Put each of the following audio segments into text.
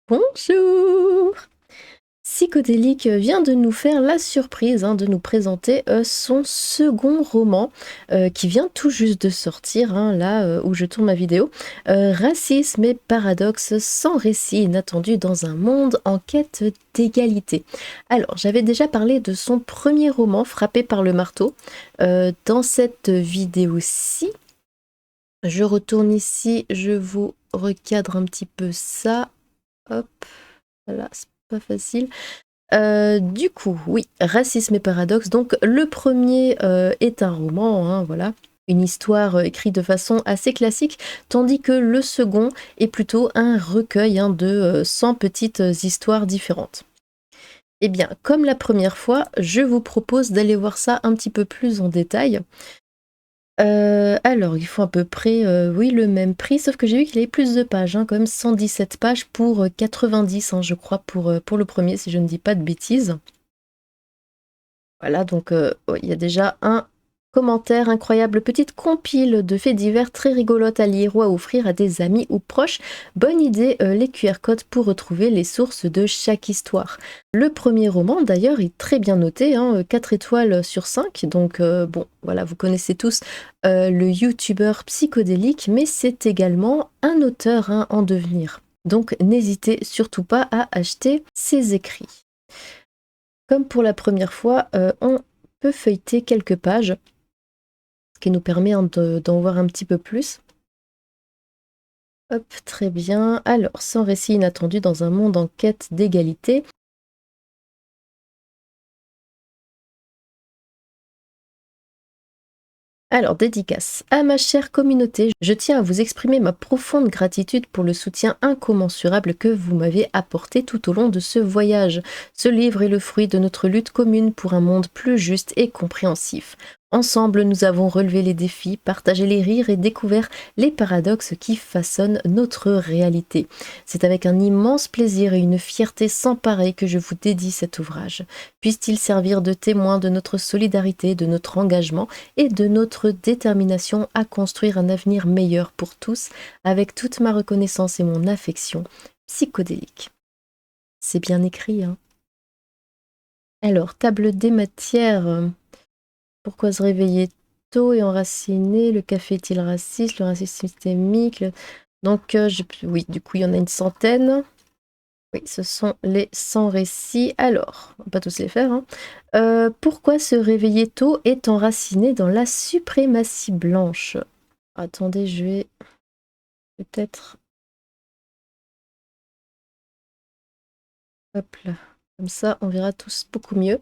Bonjour! Psychodélique vient de nous faire la surprise de nous présenter son second roman qui vient tout juste de sortir, là où je tourne ma vidéo. Racisme et paradoxe sans récit inattendu dans un monde en quête d'égalité. Alors, j'avais déjà parlé de son premier roman, Frappé par le marteau. Dans cette vidéo-ci, je retourne ici, je vous recadre un petit peu ça. Hop, voilà, c'est pas facile. Du coup, oui, Racisme et paradoxe. Donc, le premier est un roman, voilà, une histoire écrite de façon assez classique, tandis que le second est plutôt un recueil de 100 petites histoires différentes. Eh bien, comme la première fois, je vous propose d'aller voir ça un petit peu plus en détail. Alors, ils font à peu près, oui, le même prix, sauf que j'ai vu qu'il avait plus de pages, quand même 117 pages pour 90, je crois, pour le premier, si je ne dis pas de bêtises. Voilà, donc ouais, il y a déjà un commentaire incroyable, petite compile de faits divers très rigolote à lire ou à offrir à des amis ou proches. Bonne idée, les QR codes pour retrouver les sources de chaque histoire. Le premier roman, d'ailleurs, est très bien noté, 4 étoiles sur 5. Donc bon, voilà, vous connaissez tous le youtubeur psychodélique, mais c'est également un auteur en devenir. Donc n'hésitez surtout pas à acheter ses écrits. Comme pour la première fois, on peut feuilleter quelques pages, ce qui nous permet d'en voir un petit peu plus. Hop, très bien. Alors, sans récit inattendu dans un monde en quête d'égalité. Alors, dédicace. À ma chère communauté, je tiens à vous exprimer ma profonde gratitude pour le soutien incommensurable que vous m'avez apporté tout au long de ce voyage. Ce livre est le fruit de notre lutte commune pour un monde plus juste et compréhensif. Ensemble, nous avons relevé les défis, partagé les rires et découvert les paradoxes qui façonnent notre réalité. C'est avec un immense plaisir et une fierté sans pareil que je vous dédie cet ouvrage. Puisse-t-il servir de témoin de notre solidarité, de notre engagement et de notre détermination à construire un avenir meilleur pour tous, avec toute ma reconnaissance et mon affection. Psychodélique. C'est bien écrit, Alors, table des matières. Pourquoi se réveiller tôt et enraciner? Le café est-il raciste? Le racisme systémique? Donc, oui, du coup, il y en a une centaine. Oui, ce sont les 100 récits. Alors, on va pas tous les faire. Pourquoi se réveiller tôt est enraciné dans la suprématie blanche? Attendez, je vais peut-être... Hop là. Comme ça, on verra tous beaucoup mieux.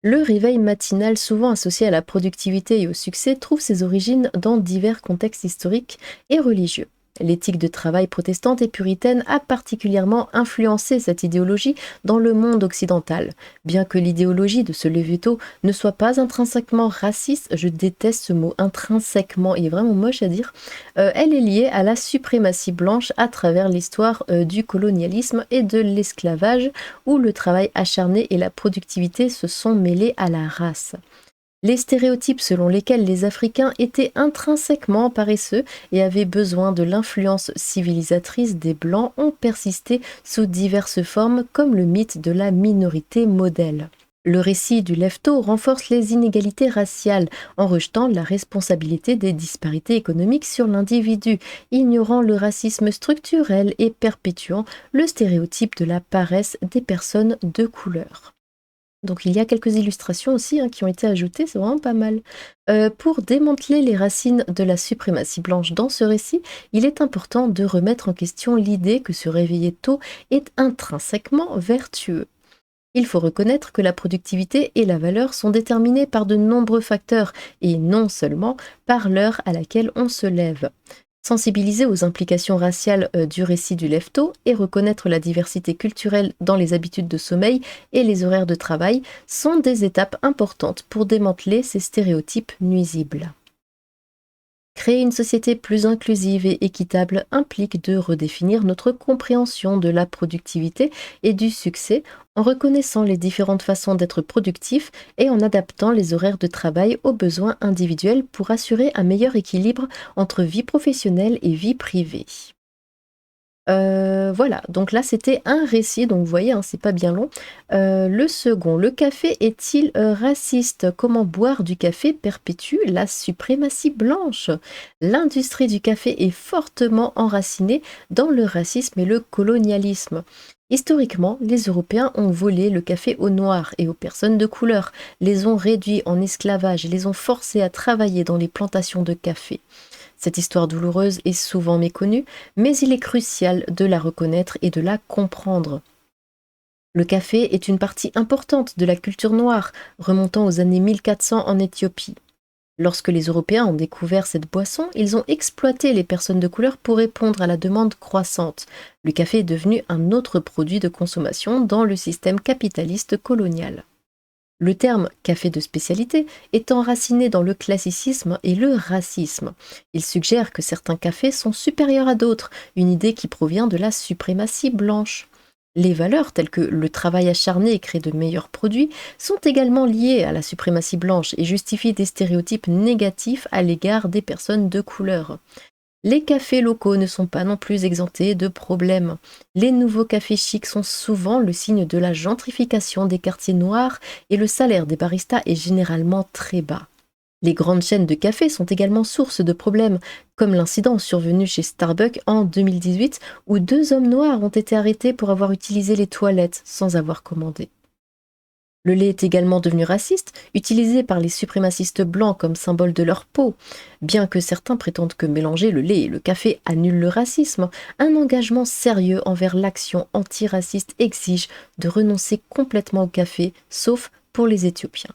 Le réveil matinal, souvent associé à la productivité et au succès, trouve ses origines dans divers contextes historiques et religieux. L'éthique de travail protestante et puritaine a particulièrement influencé cette idéologie dans le monde occidental. Bien que l'idéologie de se lever tôt ne soit pas intrinsèquement raciste, je déteste ce mot intrinsèquement, il est vraiment moche à dire, elle est liée à la suprématie blanche à travers l'histoire du colonialisme et de l'esclavage, où le travail acharné et la productivité se sont mêlés à la race. Les stéréotypes selon lesquels les Africains étaient intrinsèquement paresseux et avaient besoin de l'influence civilisatrice des Blancs ont persisté sous diverses formes, comme le mythe de la minorité modèle. Le récit du lève-tôt renforce les inégalités raciales en rejetant la responsabilité des disparités économiques sur l'individu, ignorant le racisme structurel et perpétuant le stéréotype de la paresse des personnes de couleur. Donc il y a quelques illustrations aussi qui ont été ajoutées, c'est vraiment pas mal. Pour démanteler les racines de la suprématie blanche dans ce récit, il est important de remettre en question l'idée que se réveiller tôt est intrinsèquement vertueux. Il faut reconnaître que la productivité et la valeur sont déterminées par de nombreux facteurs, et non seulement par l'heure à laquelle on se lève. Sensibiliser aux implications raciales du récit du lève-tôt et reconnaître la diversité culturelle dans les habitudes de sommeil et les horaires de travail sont des étapes importantes pour démanteler ces stéréotypes nuisibles. Créer une société plus inclusive et équitable implique de redéfinir notre compréhension de la productivité et du succès en reconnaissant les différentes façons d'être productif et en adaptant les horaires de travail aux besoins individuels pour assurer un meilleur équilibre entre vie professionnelle et vie privée. Voilà, donc là, c'était un récit, donc vous voyez, hein, c'est pas bien long. Le second: «Le café est-il, raciste? Comment boire du café perpétue la suprématie blanche?» L'industrie du café est fortement enracinée dans le racisme et le colonialisme. Historiquement, les Européens ont volé le café aux Noirs et aux personnes de couleur, les ont réduits en esclavage et les ont forcés à travailler dans les plantations de café. Cette histoire douloureuse est souvent méconnue, mais il est crucial de la reconnaître et de la comprendre. Le café est une partie importante de la culture noire, remontant aux années 1400 en Éthiopie. Lorsque les Européens ont découvert cette boisson, ils ont exploité les personnes de couleur pour répondre à la demande croissante. Le café est devenu un autre produit de consommation dans le système capitaliste colonial. Le terme café de spécialité est enraciné dans le classicisme et le racisme. Il suggère que certains cafés sont supérieurs à d'autres, une idée qui provient de la suprématie blanche. Les valeurs telles que le travail acharné crée de meilleurs produits sont également liées à la suprématie blanche et justifient des stéréotypes négatifs à l'égard des personnes de couleur. Les cafés locaux ne sont pas non plus exemptés de problèmes. Les nouveaux cafés chics sont souvent le signe de la gentrification des quartiers noirs et le salaire des baristas est généralement très bas. Les grandes chaînes de café sont également source de problèmes, comme l'incident survenu chez Starbucks en 2018 où 2 hommes noirs ont été arrêtés pour avoir utilisé les toilettes sans avoir commandé. Le lait est également devenu raciste, utilisé par les suprémacistes blancs comme symbole de leur peau. Bien que certains prétendent que mélanger le lait et le café annule le racisme, un engagement sérieux envers l'action antiraciste exige de renoncer complètement au café, sauf pour les Éthiopiens.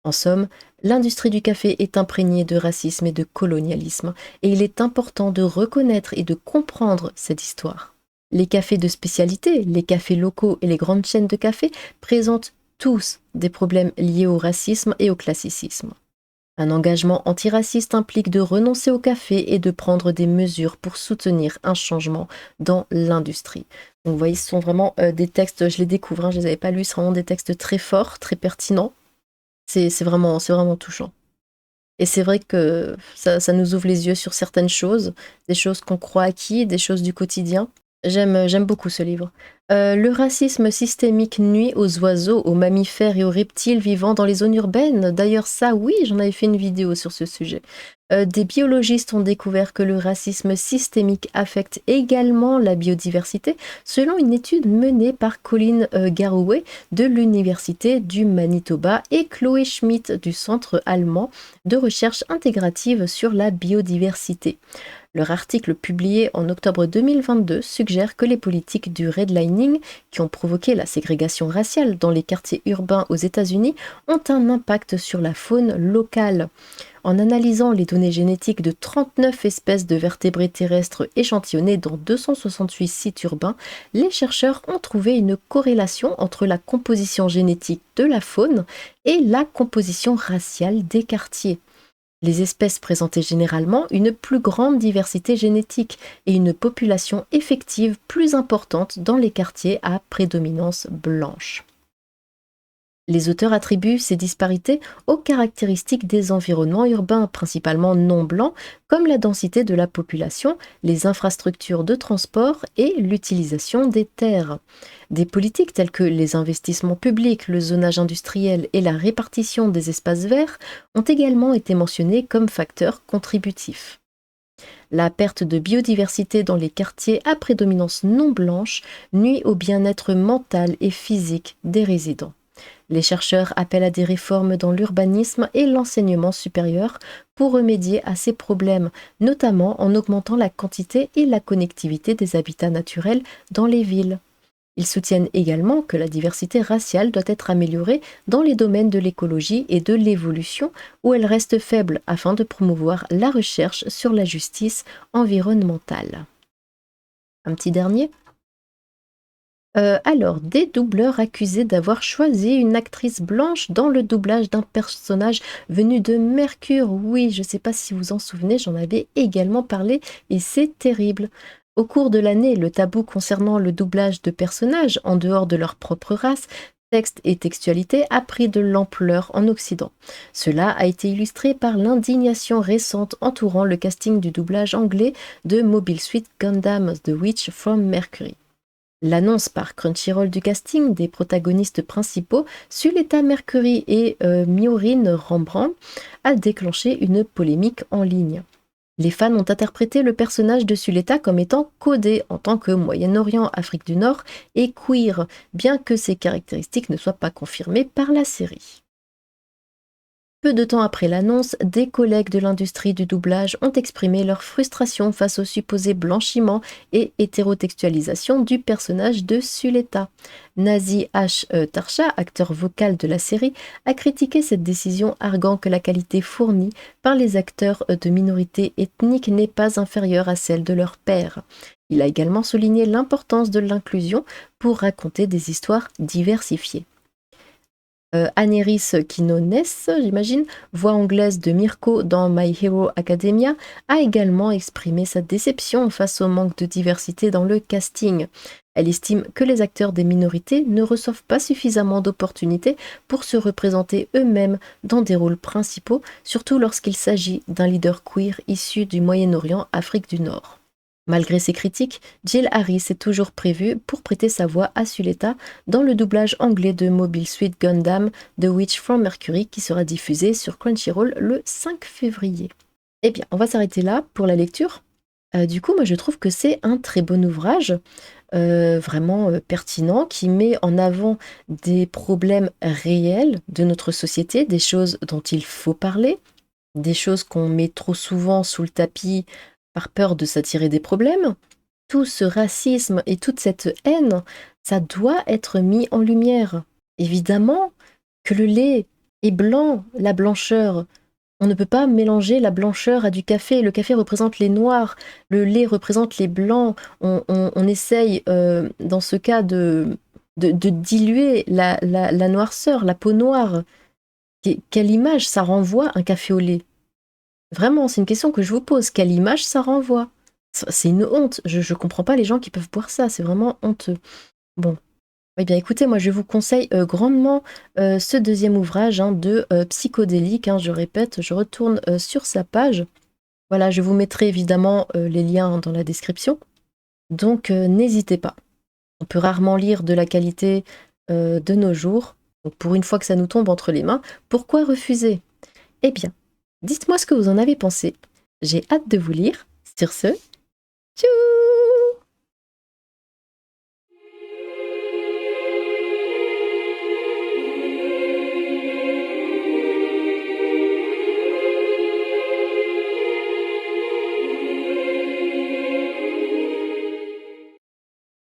En somme, l'industrie du café est imprégnée de racisme et de colonialisme, et il est important de reconnaître et de comprendre cette histoire. Les cafés de spécialité, les cafés locaux et les grandes chaînes de café présentent tous des problèmes liés au racisme et au classicisme. Un engagement antiraciste implique de renoncer au café et de prendre des mesures pour soutenir un changement dans l'industrie. Donc vous voyez, ce sont vraiment des textes, je les découvre, hein, je ne les avais pas lus, c'est vraiment des textes très forts, très pertinents. C'est vraiment touchant. Et c'est vrai que ça nous ouvre les yeux sur certaines choses, des choses qu'on croit acquis, des choses du quotidien. J'aime beaucoup ce livre. Le racisme systémique nuit aux oiseaux, aux mammifères et aux reptiles vivant dans les zones urbaines. D'ailleurs, ça, oui, j'en avais fait une vidéo sur ce sujet. Des biologistes ont découvert que le racisme systémique affecte également la biodiversité, selon une étude menée par Colin Garroway de l'Université du Manitoba et Chloé Schmidt du Centre allemand de recherche intégrative sur la biodiversité. Leur article publié en octobre 2022 suggère que les politiques du redlining, qui ont provoqué la ségrégation raciale dans les quartiers urbains aux États-Unis, ont un impact sur la faune locale. En analysant les données génétiques de 39 espèces de vertébrés terrestres échantillonnées dans 268 sites urbains, les chercheurs ont trouvé une corrélation entre la composition génétique de la faune et la composition raciale des quartiers. Les espèces présentaient généralement une plus grande diversité génétique et une population effective plus importante dans les quartiers à prédominance blanche. Les auteurs attribuent ces disparités aux caractéristiques des environnements urbains, principalement non blancs, comme la densité de la population, les infrastructures de transport et l'utilisation des terres. Des politiques telles que les investissements publics, le zonage industriel et la répartition des espaces verts ont également été mentionnées comme facteurs contributifs. La perte de biodiversité dans les quartiers à prédominance non blanche nuit au bien-être mental et physique des résidents. Les chercheurs appellent à des réformes dans l'urbanisme et l'enseignement supérieur pour remédier à ces problèmes, notamment en augmentant la quantité et la connectivité des habitats naturels dans les villes. Ils soutiennent également que la diversité raciale doit être améliorée dans les domaines de l'écologie et de l'évolution où elle reste faible afin de promouvoir la recherche sur la justice environnementale. Un petit dernier. Alors, des doubleurs accusés d'avoir choisi une actrice blanche dans le doublage d'un personnage venu de Mercure. Oui, je ne sais pas si vous en souvenez, j'en avais également parlé et c'est terrible. Au cours de l'année, le tabou concernant le doublage de personnages en dehors de leur propre race texte et textualité a pris de l'ampleur en Occident. Cela a été illustré par l'indignation récente entourant le casting du doublage anglais de Mobile Suit Gundam The Witch from Mercury. L'annonce par Crunchyroll du casting des protagonistes principaux, Suletta Mercury et Myorin Rembrandt, a déclenché une polémique en ligne. Les fans ont interprété le personnage de Suletta comme étant codé en tant que Moyen-Orient, Afrique du Nord et queer, bien que ces caractéristiques ne soient pas confirmées par la série. Peu de temps après l'annonce, des collègues de l'industrie du doublage ont exprimé leur frustration face au supposé blanchiment et hétérotextualisation du personnage de Suletta. Nazi H. Tarsha, acteur vocal de la série, a critiqué cette décision, arguant que la qualité fournie par les acteurs de minorités ethniques n'est pas inférieure à celle de leurs pairs. Il a également souligné l'importance de l'inclusion pour raconter des histoires diversifiées. Aneris Quinones, j'imagine, voix anglaise de Mirko dans My Hero Academia, a également exprimé sa déception face au manque de diversité dans le casting. Elle estime que les acteurs des minorités ne reçoivent pas suffisamment d'opportunités pour se représenter eux-mêmes dans des rôles principaux, surtout lorsqu'il s'agit d'un leader queer issu du Moyen-Orient, Afrique du Nord. Malgré ces critiques, Jill Harris est toujours prévue pour prêter sa voix à Suletta dans le doublage anglais de Mobile Suit Gundam The Witch from Mercury qui sera diffusé sur Crunchyroll le 5 février. Eh bien, on va s'arrêter là pour la lecture. Du coup, moi je trouve que c'est un très bon ouvrage, vraiment pertinent, qui met en avant des problèmes réels de notre société, des choses dont il faut parler, des choses qu'on met trop souvent sous le tapis par peur de s'attirer des problèmes. Tout ce racisme et toute cette haine, ça doit être mis en lumière. Évidemment que le lait est blanc, la blancheur. On ne peut pas mélanger la blancheur à du café. Le café représente les noirs, le lait représente les blancs. On essaye, dans ce cas, de diluer la noirceur, la peau noire. Quelle image ça renvoie un café au lait? Vraiment, c'est une question que je vous pose. Quelle image ça renvoie? C'est une honte. Je comprends pas les gens qui peuvent boire ça. C'est vraiment honteux. Bon. Eh bien, écoutez, moi, je vous conseille grandement ce deuxième ouvrage de Psychodélique. Je répète, je retourne sur sa page. Voilà, je vous mettrai évidemment les liens dans la description. Donc, n'hésitez pas. On peut rarement lire de la qualité de nos jours. Donc, pour une fois que ça nous tombe entre les mains, pourquoi refuser? Eh bien, dites-moi ce que vous en avez pensé. J'ai hâte de vous lire. Sur ce, tchou!